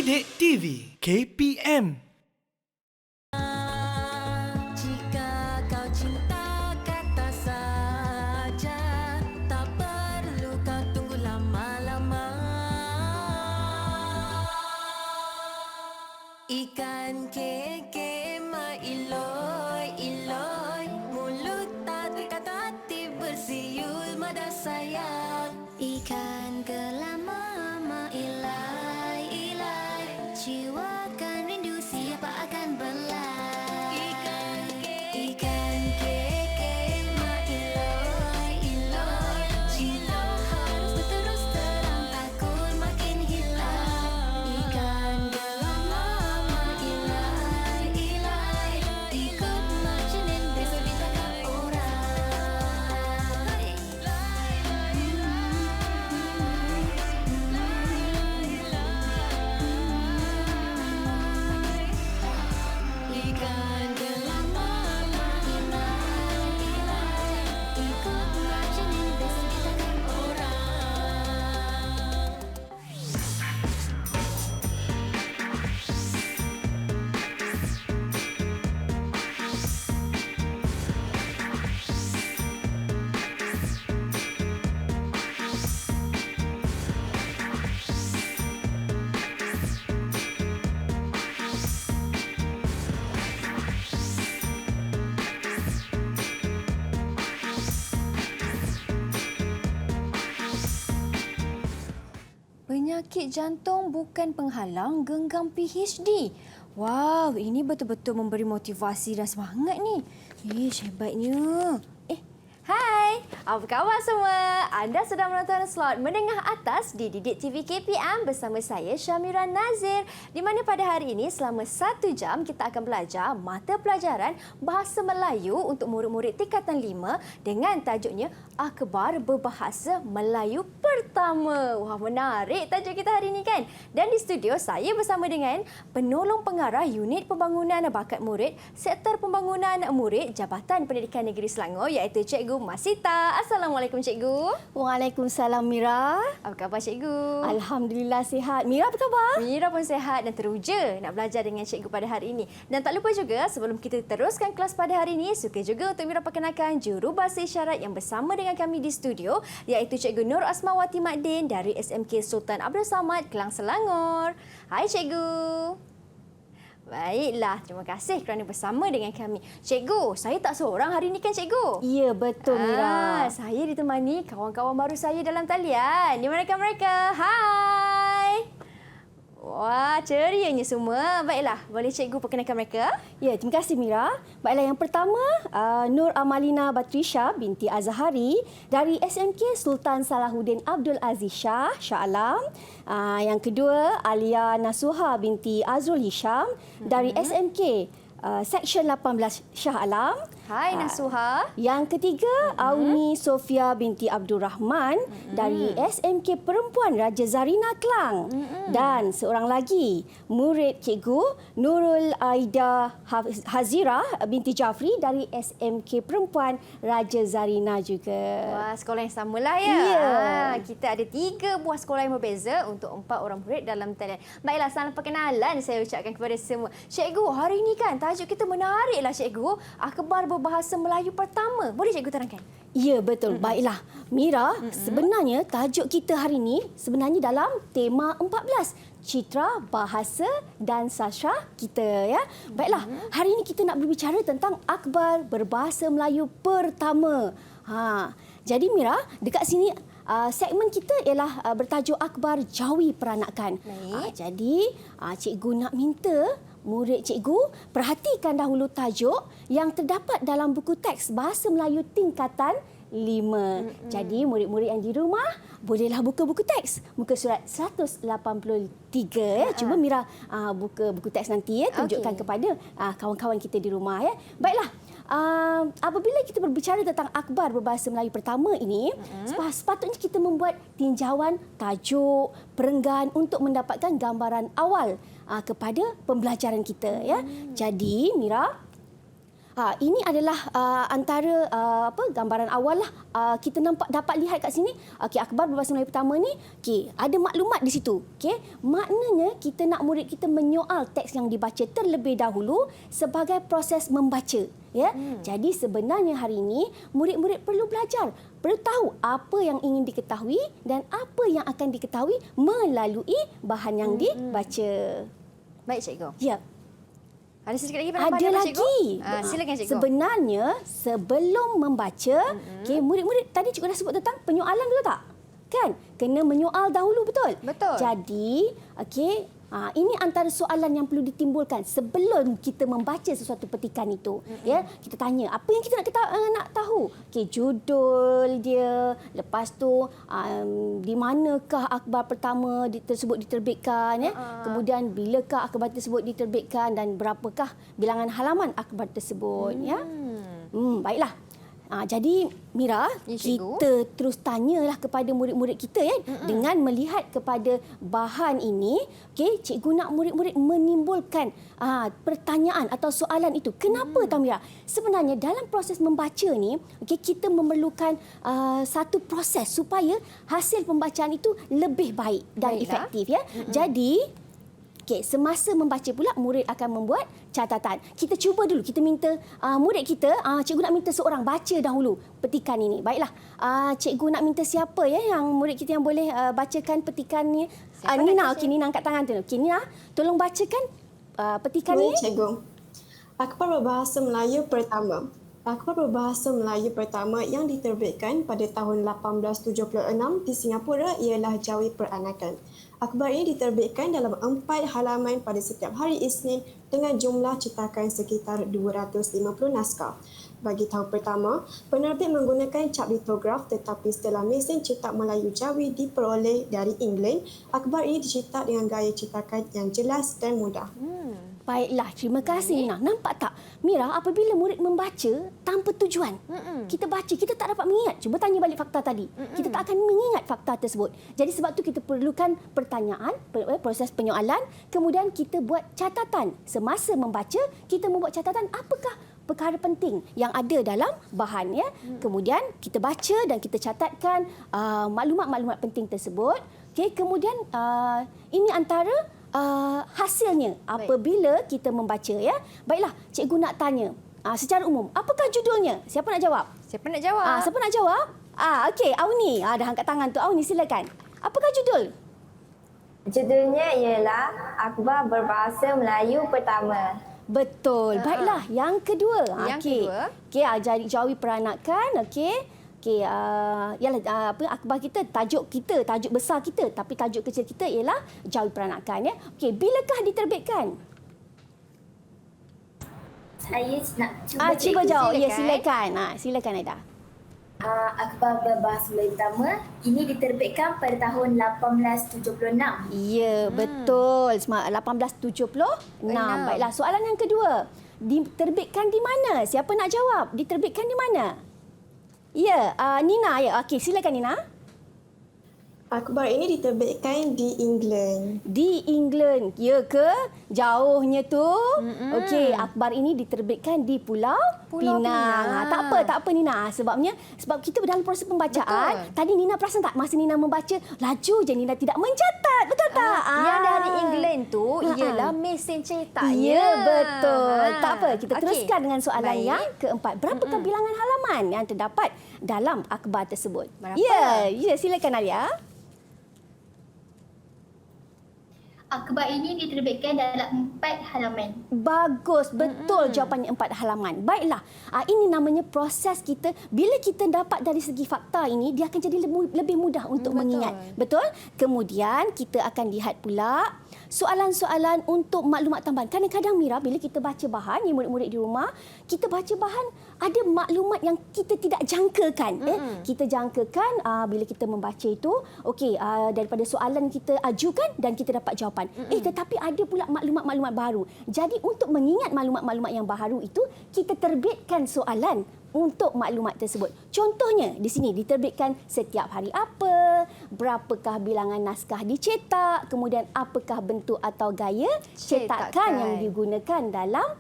Didik TV KPM. Jika kau cinta kata saja, tak perlu kau tunggu lama-lama. Ikan keke ma iloi iloi, mulut tak terikat hati bersiul mada sayang. Ikan gelama ma ilai ilai, jiwakan rindu siapa akan belai. Ikan keke ma iloi iloi, cinta harus berterus terang takut makin hilang. Ikan gelama ma ilai ilai, ikut marginin besok ditangkap orang. Ikan gelama ma ilai ilai, ikut marginin besok ditangkap orang. Penyakit jantung bukan penghalang genggam PhD. Wow, ini betul-betul memberi motivasi dan semangat ni. Hebatnya. Hai. Apa khabar semua? Anda sedang menonton slot menengah atas di Didik TV KPM bersama saya Syamira Nazir. Di mana pada hari ini selama 1 jam kita akan belajar mata pelajaran Bahasa Melayu untuk murid-murid tingkatan 5 dengan tajuknya Akhbar Berbahasa Melayu Pertama. Wah, menarik tajuk kita hari ini kan? Dan di studio saya bersama dengan penolong pengarah Unit Pembangunan Bakat Murid Sektor Pembangunan Murid Jabatan Pendidikan Negeri Selangor iaitu Cikgu Masita. Assalamualaikum Cikgu. Waalaikumsalam Mira. Apa khabar Cikgu? Alhamdulillah sihat. Mira apa khabar? Mira pun sihat dan teruja nak belajar dengan Cikgu pada hari ini. Dan tak lupa juga sebelum kita teruskan kelas pada hari ini, suka juga untuk Mira perkenalkan juru bahasa isyarat yang bersama dengan kami di studio iaitu Cikgu Nur Asmawati Makdin dari SMK Sultan Abdul Samad, Kelang, Selangor. Hai Cikgu. Baiklah, terima kasih kerana bersama dengan kami. Cikgu, saya tak seorang hari ini kan Cikgu? Ya, betul Mira. Saya ditemani kawan-kawan baru saya dalam talian. Di manakah mereka? Hai. Wah, cerianya semua. Baiklah, boleh Cikgu perkenalkan mereka? Ya, terima kasih Mira. Baiklah, yang pertama Nur Amalina Batrisha binti Azhari dari SMK Sultan Salahuddin Abdul Aziz Shah, Shah Alam. Yang kedua Alia Nasuha binti Azrul Hisham dari SMK Seksyen 18 Shah Alam. Hai Nasuha. Yang ketiga Auni Sofia binti Abdul Rahman dari SMK Perempuan Raja Zarina Kelang. Dan seorang lagi murid Cikgu Nurul Aida Hazira binti Jafri dari SMK Perempuan Raja Zarina juga. Wah, sekolah yang samalah ya. Ya. Kita ada 3 buah sekolah yang berbeza untuk 4 orang murid dalam talian. Baiklah, salam perkenalan saya ucapkan kepada semua. Cikgu, hari ini kan tajuk kita menariklah Cikgu. Akhbar Berbahasa Melayu Pertama. Boleh Cikgu terangkan? Ya, betul. Baiklah. Mira, sebenarnya tajuk kita hari ini sebenarnya dalam tema 14. Citra, bahasa dan sastra kita ya. Baiklah, hari ini kita nak berbicara tentang akhbar berbahasa Melayu pertama. Jadi Mira, dekat sini segmen kita ialah bertajuk akhbar jawi peranakan. Jadi cikgu nak minta murid cikgu perhatikan dahulu tajuk yang terdapat dalam buku teks Bahasa Melayu tingkatan 5. Jadi murid-murid yang di rumah bolehlah buka buku teks. Muka surat 183 ya. Cuba Mira buka buku teks nanti ya, tunjukkan kepada kawan-kawan kita di rumah ya. Baiklah. Apabila kita berbicara tentang akhbar berbahasa Melayu pertama ini, sepatutnya kita membuat tinjauan tajuk, perenggan untuk mendapatkan gambaran awal kepada pembelajaran kita ya. Jadi Mira, Ini adalah antara gambaran awal lah. Kita dapat lihat kat sini. Okey, akhbar berbahasa Melayu pertama ni, okey, ada maklumat di situ. Okey, maknanya kita nak murid kita menyoal teks yang dibaca terlebih dahulu sebagai proses membaca. Ya, jadi sebenarnya hari ini murid-murid perlu belajar, perlu tahu apa yang ingin diketahui dan apa yang akan diketahui melalui bahan yang dibaca. Baik, cikgu. Ya. Ada sedikit lagi penambahan Ada apa, lagi. cikgu? Silakan, cikgu. Sebenarnya sebelum membaca, okey, murid-murid tadi cikgu dah sebut tentang penyoalan, betul tak? Kan? Kena menyoal dahulu, betul? Betul. Jadi, okey, ini antara soalan yang perlu ditimbulkan sebelum kita membaca sesuatu petikan itu. Ya, kita tanya apa yang kita nak tahu. Okey, judul dia, lepas tu di manakah akhbar pertama tersebut diterbitkan, ya. Kemudian bilakah akhbar tersebut diterbitkan dan berapakah bilangan halaman akhbar tersebut, ya. Baiklah. Jadi Mira, Ya, cikgu. kita terus tanyalah kepada murid-murid kita, ya, dengan melihat kepada bahan ini. Okey, cikgu nak murid-murid menimbulkan pertanyaan atau soalan itu. Kenapa tahu Mira? Sebenarnya dalam proses membaca ni, okey, kita memerlukan satu proses supaya hasil pembacaan itu lebih baik dan Baiklah. efektif, ya. Jadi okey, semasa membaca pula murid akan membuat catatan. Kita cuba dulu, kita minta murid kita, cikgu nak minta seorang baca dahulu petikan ini. Baiklah, cikgu nak minta siapa, ya, yang murid kita yang boleh bacakan petikan ni? Nina, okey, Nina angkat tangan tu. Okey, Nina, tolong bacakan petikan Boleh, ini. cikgu. Akhbar berbahasa Melayu pertama. Akhbar berbahasa Melayu pertama yang diterbitkan pada tahun 1876 di Singapura ialah Jawi Peranakan. Akhbar ini diterbitkan dalam 4 halaman pada setiap hari Isnin dengan jumlah cetakan sekitar 250 naskah. Bagi tahun pertama, penerbit menggunakan cap litograf tetapi setelah mesin cetak Melayu Jawi diperoleh dari England, akhbar ini dicetak dengan gaya cetakan yang jelas dan mudah. Baiklah, terima kasih Nina. Nampak tak, Mira, apabila murid membaca tanpa tujuan, kita baca, kita tak dapat mengingat. Cuba tanya balik fakta tadi. Kita tak akan mengingat fakta tersebut. Jadi sebab tu kita perlukan pertanyaan, proses penyoalan, kemudian kita buat catatan. Semasa membaca, kita membuat catatan apakah perkara penting yang ada dalam bahan, ya. Kemudian kita baca dan kita catatkan maklumat-maklumat penting tersebut. Okey, kemudian ini antara hasilnya apabila kita membaca, ya. Baiklah, cikgu nak tanya secara umum, apakah judulnya? Siapa nak jawab? Siapa nak jawab? Siapa nak jawab? Okey, Auni. Dah angkat tangan tu. Auni, silakan. Apakah judul? Judulnya ialah Akhbar Berbahasa Melayu Pertama. Betul. Baiklah, yang kedua. Yang kedua. Okey, Jawi Peranakan. Okey. Okey, ialah akhbar kita, tajuk besar kita, tapi tajuk kecil kita ialah Jawi Peranakan, ya. Okey, bilakah diterbitkan? Saya nak cuba Cikgu jawab. Ya, silakan. Silakan Aida. Akhbar Berbahasa Melayu Pertama ini diterbitkan pada tahun 1876. Ya, betul. 1876. Baiklah, soalan yang kedua. Diterbitkan di mana? Siapa nak jawab? Diterbitkan di mana? Ya, Nina. Ya, okey, silakan Nina. Akhbar ini diterbitkan di England. Di England, ya ke? Jauhnya tu. Okey, akhbar ini diterbitkan di Pulau Pinang. Tak apa Nina. Sebab kita dalam proses pembacaan. Betul. Tadi Nina perasan tak masa Nina membaca, laju je Nina tidak mencatat. Betul tak? Yang dari England tu ialah mesin cetak. Ya, betul. Tak apa, kita Okey. teruskan dengan soalan Baik. yang keempat. Berapakah bilangan halaman yang terdapat dalam akhbar tersebut? Berapa? Ya, silakan Alia. Akhbar ini diterbitkan dalam 4 halaman. Bagus, betul jawapannya 4 halaman. Baiklah, ini namanya proses kita. Bila kita dapat dari segi fakta ini, dia akan jadi lebih mudah untuk mengingat. Betul? Kemudian kita akan lihat pula soalan-soalan untuk maklumat tambahan. Kadang-kadang Mira, bila kita baca bahan, ni murid-murid di rumah, kita baca bahan, ada maklumat yang kita tidak jangkakan. Kita jangkakan bila kita membaca itu, okey, daripada soalan kita ajukan dan kita dapat jawapan. Tetapi ada pula maklumat-maklumat baru. Jadi untuk mengingat maklumat-maklumat yang baru itu, kita terbitkan soalan untuk maklumat tersebut. Contohnya, di sini diterbitkan setiap hari apa, berapakah bilangan naskah dicetak, kemudian apakah bentuk atau gaya cetakan yang digunakan dalam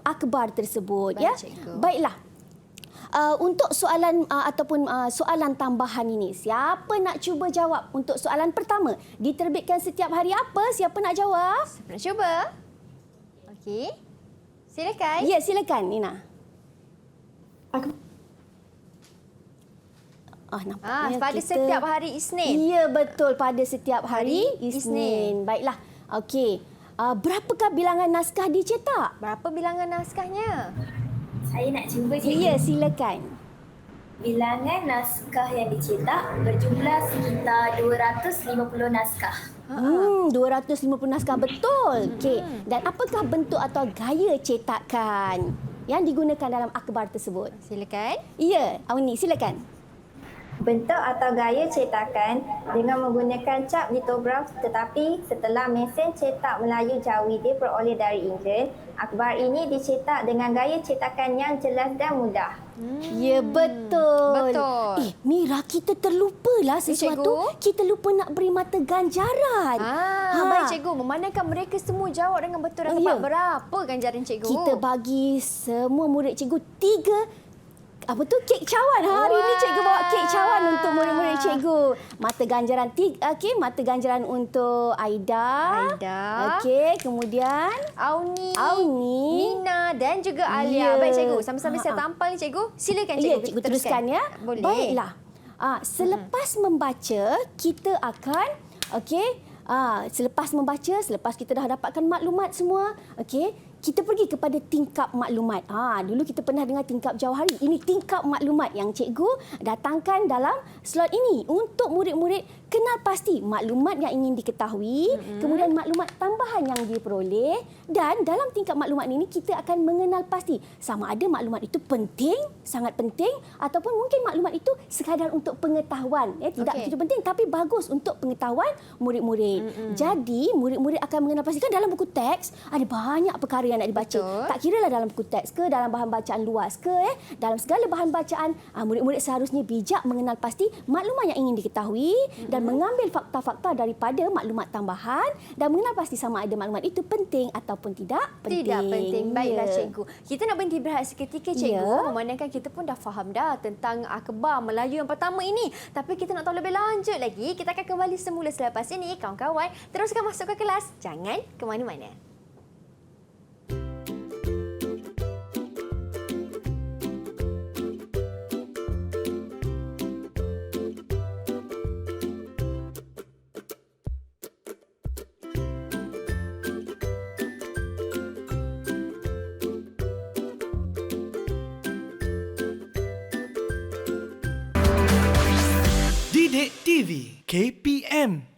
akhbar tersebut. Baik, Ya. cikgu. Baiklah. Untuk soalan soalan tambahan ini, siapa nak cuba jawab untuk soalan pertama? Diterbitkan setiap hari apa? Siapa nak jawab? Nak cuba? Okey. Silakan. Ya, silakan Nina. Nampaknya Pada setiap hari Isnin. Ya, betul, pada setiap hari Hari Isnin. Isnin. Baiklah. Okey. Berapakah bilangan naskah dicetak? Berapa bilangan naskahnya? Saya nak cuba cikgu. Ya, silakan. Bilangan naskah yang dicetak berjumlah sekitar 250 naskah. 250 naskah, betul. Okey. Dan apakah bentuk atau gaya cetakan yang digunakan dalam akhbar tersebut? Silakan. Ya, Awni, silakan. Bentuk atau gaya cetakan dengan menggunakan cap litograf, tetapi setelah mesin cetak Melayu Jawi diperoleh dari England, akhbar ini dicetak dengan gaya cetakan yang jelas dan mudah. Ya, betul. Betul. Mira, kita terlupalah sesuatu. cikgu. Kita lupa nak beri mata ganjaran. Baik cikgu, memandangkan mereka semua jawab dengan betul dan tepat. Ya. Berapa ganjaran cikgu? Kita bagi semua murid cikgu 3 kek cawan. Hari ini cikgu bawa kek cawan untuk murid-murid cikgu. Mata ganjaran mata ganjaran untuk Aida. Okey, kemudian Auni, Nina. Nina dan juga Alia. Ya. Baik cikgu, sambil-sambil saya tampal ni cikgu. Silakan cikgu. Ya, cikgu teruskan ya. Boleh. Baiklah. Selepas membaca, kita akan selepas kita dah dapatkan maklumat semua, kita pergi kepada tingkap maklumat. Dulu kita pernah dengar tingkap jauhari. Ini tingkap maklumat yang cikgu datangkan dalam slot ini untuk murid-murid kenal pasti maklumat yang ingin diketahui, kemudian maklumat tambahan yang diperoleh, dan dalam tingkap maklumat ini kita akan mengenal pasti sama ada maklumat itu penting, sangat penting, ataupun mungkin maklumat itu sekadar untuk pengetahuan. Tidak begitu penting tapi bagus untuk pengetahuan murid-murid. Jadi murid-murid akan mengenal pasti. Kan dalam buku teks ada banyak perkara yang nak dibaca. Betul. Tak kiralah dalam buku teks ke, dalam bahan bacaan luas ke, dalam segala bahan bacaan, murid-murid seharusnya bijak mengenal pasti maklumat yang ingin diketahui dan mengambil fakta-fakta daripada maklumat tambahan dan mengenal pasti sama ada maklumat itu penting ataupun tidak penting. Tidak penting. Baiklah Ya. cikgu. Kita nak berhenti berehat seketika cikgu. Ya. Memandangkan kita pun dah faham dah tentang akhbar Melayu yang pertama ini. Tapi kita nak tahu lebih lanjut lagi. Kita akan kembali semula selepas ini. Kawan-kawan, teruskan masuk ke kelas. Jangan ke mana-mana. Didik TV KPM